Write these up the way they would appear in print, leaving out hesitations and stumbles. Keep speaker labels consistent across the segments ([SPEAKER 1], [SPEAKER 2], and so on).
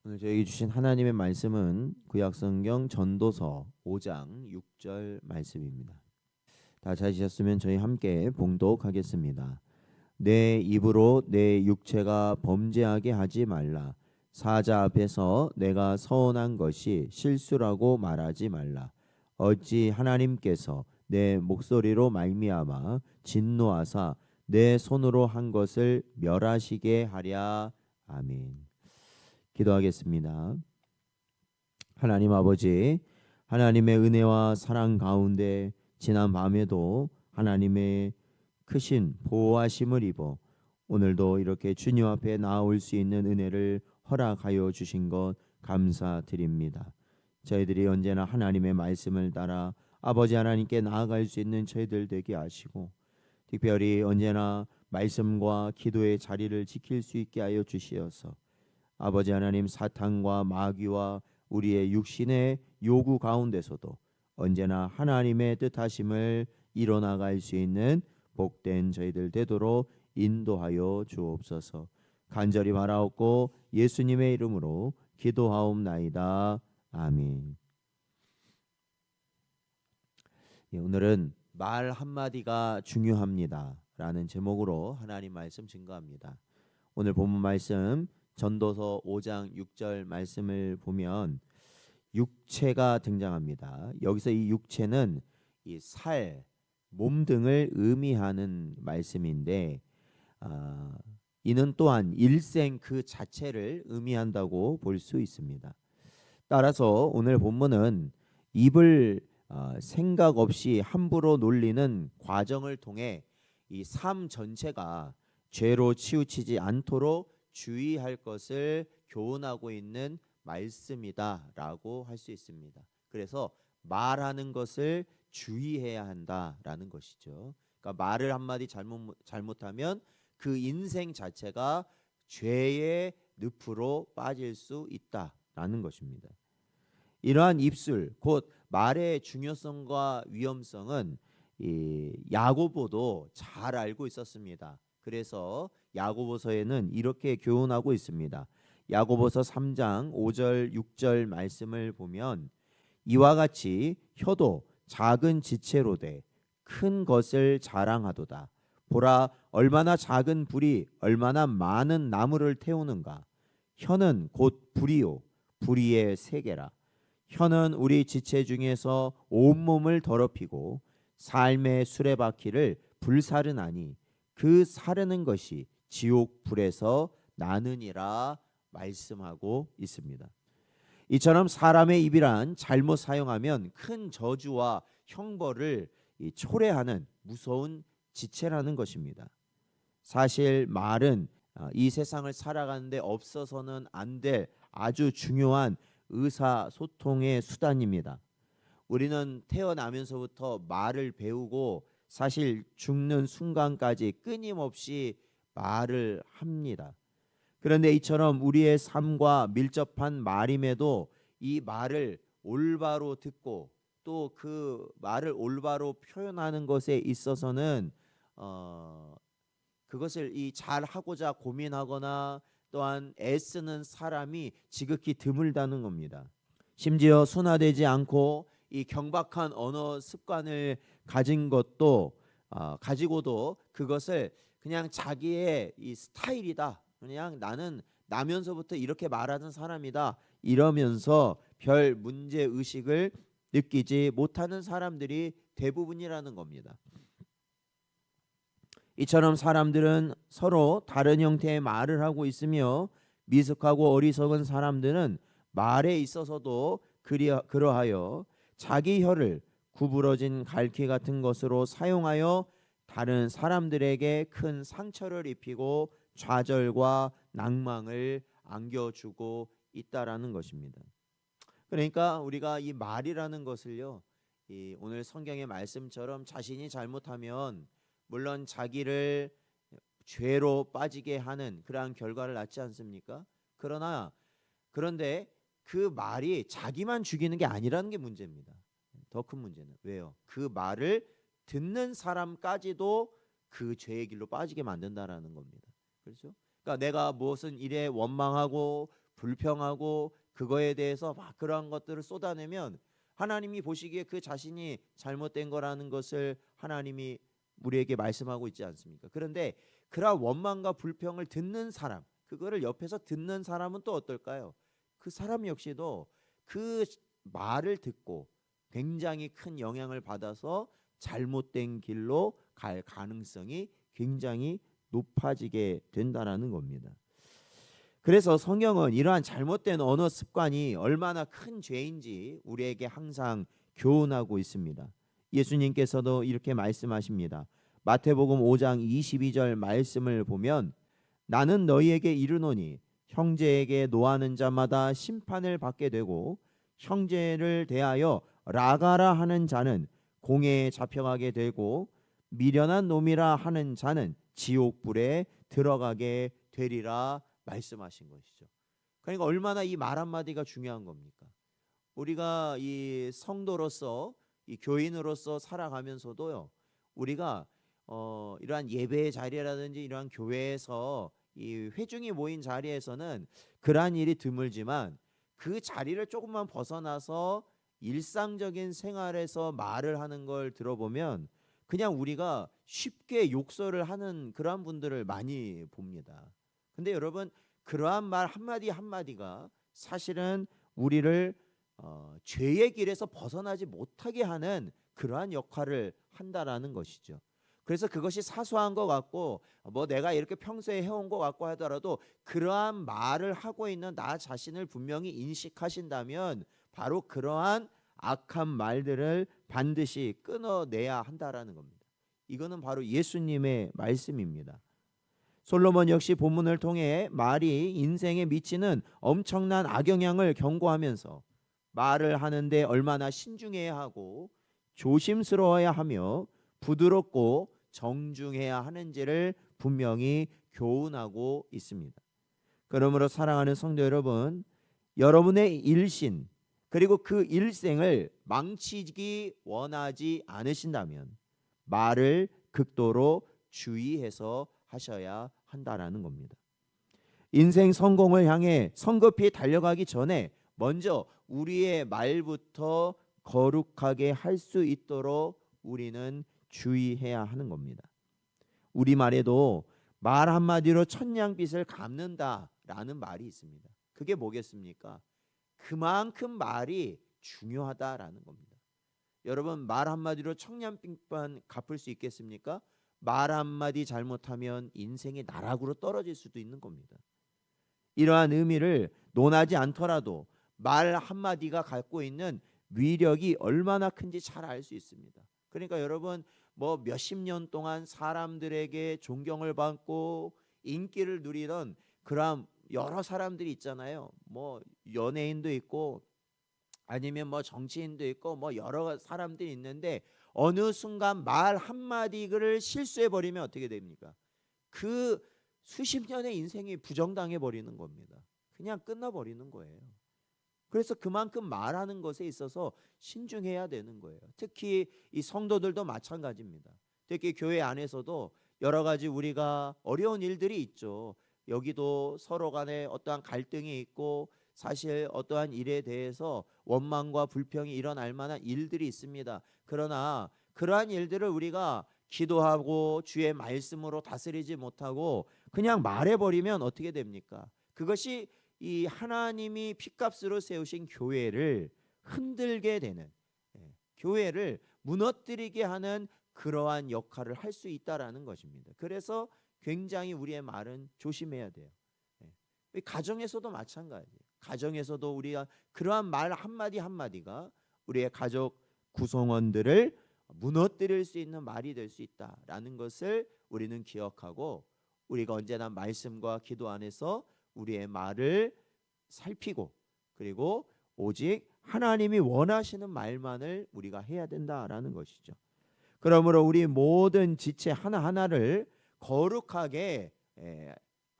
[SPEAKER 1] 오늘 저에게 주신 하나님의 말씀은 구약성경 전도서 5장 6절 말씀입니다. 다 찾으셨으면 저희 함께 봉독하겠습니다. 내 입으로 내 육체가 범죄하게 하지 말라. 사자 앞에서 내가 서운한 것이 실수라고 말하지 말라. 어찌 하나님께서 내 목소리로 말미암아 진노하사 내 손으로 한 것을 멸하시게 하랴. 아멘. 기도하겠습니다. 하나님 아버지, 하나님의 은혜와 사랑 가운데 지난 밤에도 하나님의 크신 보호하심을 입어 오늘도 이렇게 주님 앞에 나올 수 있는 은혜를 허락하여 주신 것 감사드립니다. 저희들이 언제나 하나님의 말씀을 따라 아버지 하나님께 나아갈 수 있는 저희들 되게 하시고, 특별히 언제나 말씀과 기도의 자리를 지킬 수 있게 하여 주시어서 아버지 하나님, 사탄과 마귀와 우리의 육신의 요구 가운데서도 언제나 하나님의 뜻하심을 이뤄나갈 수 있는 복된 저희들 되도록 인도하여 주옵소서. 간절히 바라옵고 예수님의 이름으로 기도하옵나이다. 아멘. 오늘은 말 한마디가 중요합니다 라는 제목으로 하나님 말씀 증거합니다. 오늘 본문 말씀 전도서 5장 6절 말씀을 보면 육체가 등장합니다. 여기서 이 육체는 이 살, 몸 등을 의미하는 말씀인데, 이는 또한 일생 그 자체를 의미한다고 볼 수 있습니다. 따라서 오늘 본문은 입을 생각 없이 함부로 놀리는 과정을 통해 이 삶 전체가 죄로 치우치지 않도록 주의할 것을 교훈하고 있는 말씀이다라고 할 수 있습니다. 그래서 말하는 것을 주의해야 한다라는 것이죠. 그러니까 말을 한마디 잘못하면 그 인생 자체가 죄의 늪으로 빠질 수 있다라는 것입니다. 이러한 입술, 곧 말의 중요성과 위험성은 이 야고보도 잘 알고 있었습니다. 그래서 야고보서에는 이렇게 교훈하고 있습니다. 야고보서 3장 5절 6절 말씀을 보면 이와 같이 혀도 작은 지체로되 큰 것을 자랑하도다. 보라, 얼마나 작은 불이 얼마나 많은 나무를 태우는가. 혀는 곧 불이요 불의의 세계라. 혀는 우리 지체 중에서 온몸을 더럽히고 삶의 수레바퀴를 불사르나니 그 사르는 것이 지옥 불에서 나느니라 말씀하고 있습니다. 이처럼 사람의 입이란 잘못 사용하면 큰 저주와 형벌을 초래하는 무서운 지체라는 것입니다. 사실 말은 이 세상을 살아가는데 없어서는 안 될 아주 중요한 의사소통의 수단입니다. 우리는 태어나면서부터 말을 배우고 사실 죽는 순간까지 끊임없이 말을 합니다. 그런데 이처럼 우리의 삶과 밀접한 말임에도 이 말을 올바로 듣고 또 그 말을 올바로 표현하는 것에 있어서는 그것을 잘 하고자 고민하거나 또한 애쓰는 사람이 지극히 드물다는 겁니다. 심지어 순화되지 않고 이 경박한 언어 습관을 가지고도 그것을 그냥 자기의 이 스타일이다. 그냥 나는 나면서부터 이렇게 말하는 사람이다. 이러면서 별 문제 의식을 느끼지 못하는 사람들이 대부분이라는 겁니다. 이처럼 사람들은 서로 다른 형태의 말을 하고 있으며 미숙하고 어리석은 사람들은 말에 있어서도 그러하여 자기 혀를 구부러진 갈퀴 같은 것으로 사용하여 다른 사람들에게 큰 상처를 입히고 좌절과 낭망을 안겨주고 있다라는 것입니다. 그러니까 우리가 이 말이라는 것을요, 오늘 성경의 말씀처럼 자신이 잘못하면 물론 자기를 죄로 빠지게 하는 그러한 결과를 낳지 않습니까? 그런데 그 말이 자기만 죽이는 게 아니라는 게 문제입니다. 더 큰 문제는 왜요? 그 말을 듣는 사람까지도 그 죄의 길로 빠지게 만든다라는 겁니다. 그렇죠? 그러니까 내가 무엇은 일에 원망하고 불평하고 그거에 대해서 막 그러한 것들을 쏟아내면 하나님이 보시기에 그 자신이 잘못된 거라는 것을 하나님이 우리에게 말씀하고 있지 않습니까? 그런데 그러한 원망과 불평을 듣는 사람, 그거를 옆에서 듣는 사람은 또 어떨까요? 그 사람 역시도 그 말을 듣고 굉장히 큰 영향을 받아서 잘못된 길로 갈 가능성이 굉장히 높아지게 된다라는 겁니다. 그래서 성경은 이러한 잘못된 언어 습관이 얼마나 큰 죄인지 우리에게 항상 교훈하고 있습니다. 예수님께서도 이렇게 말씀하십니다. 마태복음 5장 22절 말씀을 보면 나는 너희에게 이르노니 형제에게 노하는 자마다 심판을 받게 되고 형제를 대하여 라가라 하는 자는 공회에 잡혀가게 되고 미련한 놈이라 하는 자는 지옥불에 들어가게 되리라 말씀하신 것이죠. 그러니까 얼마나 이 말 한마디가 중요한 겁니까? 우리가 이 성도로서 이 교인으로서 살아가면서도요. 우리가 이러한 예배의 자리라든지 이러한 교회에서 이 회중이 모인 자리에서는 그러한 일이 드물지만 그 자리를 조금만 벗어나서 일상적인 생활에서 말을 하는 걸 들어보면 그냥 우리가 쉽게 욕설을 하는 그러한 분들을 많이 봅니다. 근데 여러분 그러한 말 한마디 한마디가 사실은 우리를 죄의 길에서 벗어나지 못하게 하는 그러한 역할을 한다라는 것이죠. 그래서 그것이 사소한 것 같고 뭐 내가 이렇게 평소에 해온 것 같고 하더라도 그러한 말을 하고 있는 나 자신을 분명히 인식하신다면 바로 그러한 악한 말들을 반드시 끊어내야 한다라는 겁니다. 이거는 바로 예수님의 말씀입니다. 솔로몬 역시 본문을 통해 말이 인생에 미치는 엄청난 악영향을 경고하면서 말을 하는데 얼마나 신중해야 하고 조심스러워야 하며 부드럽고 정중해야 하는지를 분명히 교훈하고 있습니다. 그러므로 사랑하는 성도 여러분, 여러분의 일신 그리고 그 일생을 망치기 원하지 않으신다면 말을 극도로 주의해서 하셔야 한다라는 겁니다. 인생 성공을 향해 성급히 달려가기 전에 먼저 우리의 말부터 거룩하게 할 수 있도록 우리는 주의해야 하는 겁니다. 우리말에도 말 한마디로 천냥빚을 갚는다라는 말이 있습니다. 그게 뭐겠습니까? 그만큼 말이 중요하다라는 겁니다. 여러분 말 한마디로 천냥빚만 갚을 수 있겠습니까? 말 한마디 잘못하면 인생이 나락으로 떨어질 수도 있는 겁니다. 이러한 의미를 논하지 않더라도 말 한마디가 갖고 있는 위력이 얼마나 큰지 잘 알 수 있습니다. 그러니까 여러분 뭐 몇십 년 동안 사람들에게 존경을 받고 인기를 누리던 그런 여러 사람들이 있잖아요. 뭐 연예인도 있고 아니면 뭐 정치인도 있고 뭐 여러 사람들이 있는데 어느 순간 말 한마디를 실수해 버리면 어떻게 됩니까? 그 수십 년의 인생이 부정당해 버리는 겁니다. 그냥 끝나 버리는 거예요. 그래서 그만큼 말하는 것에 있어서 신중해야 되는 거예요. 특히 이 성도들도 마찬가지입니다. 특히 교회 안에서도 여러 가지 우리가 어려운 일들이 있죠. 여기도 서로 간에 어떠한 갈등이 있고 사실 어떠한 일에 대해서 원망과 불평이 일어날 만한 일들이 있습니다. 그러나 그러한 일들을 우리가 기도하고 주의 말씀으로 다스리지 못하고 그냥 말해버리면 어떻게 됩니까? 그것이 이 하나님이 핏값으로 세우신 교회를 흔들게 되는 교회를 무너뜨리게 하는 그러한 역할을 할 수 있다라는 것입니다. 그래서 굉장히 우리의 말은 조심해야 돼요. 가정에서도 마찬가지예요. 가정에서도 우리가 그러한 말 한마디 한마디가 우리의 가족 구성원들을 무너뜨릴 수 있는 말이 될 수 있다라는 것을 우리는 기억하고 우리가 언제나 말씀과 기도 안에서 우리의 말을 살피고 그리고 오직 하나님이 원하시는 말만을 우리가 해야 된다라는 것이죠. 그러므로 우리 모든 지체 하나하나를 거룩하게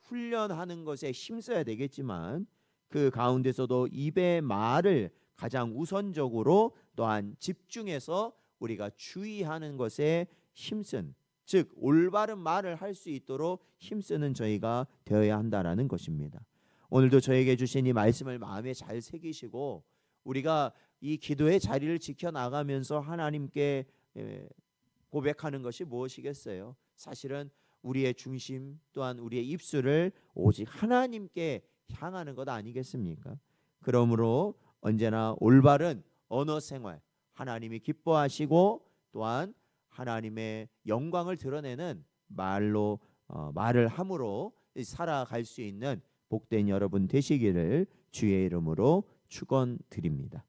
[SPEAKER 1] 훈련하는 것에 힘써야 되겠지만 그 가운데서도 입의 말을 가장 우선적으로 또한 집중해서 우리가 주의하는 것에 힘쓴 즉 올바른 말을 할 수 있도록 힘쓰는 저희가 되어야 한다라는 것입니다. 오늘도 저에게 주신 이 말씀을 마음에 잘 새기시고 우리가 이 기도의 자리를 지켜나가면서 하나님께 고백하는 것이 무엇이겠어요? 사실은 우리의 중심 또한 우리의 입술을 오직 하나님께 향하는 것 아니겠습니까? 그러므로 언제나 올바른 언어 생활, 하나님이 기뻐하시고 또한 하나님의 영광을 드러내는 말을 함으로 살아갈 수 있는 복된 여러분 되시기를 주의 이름으로 축원드립니다.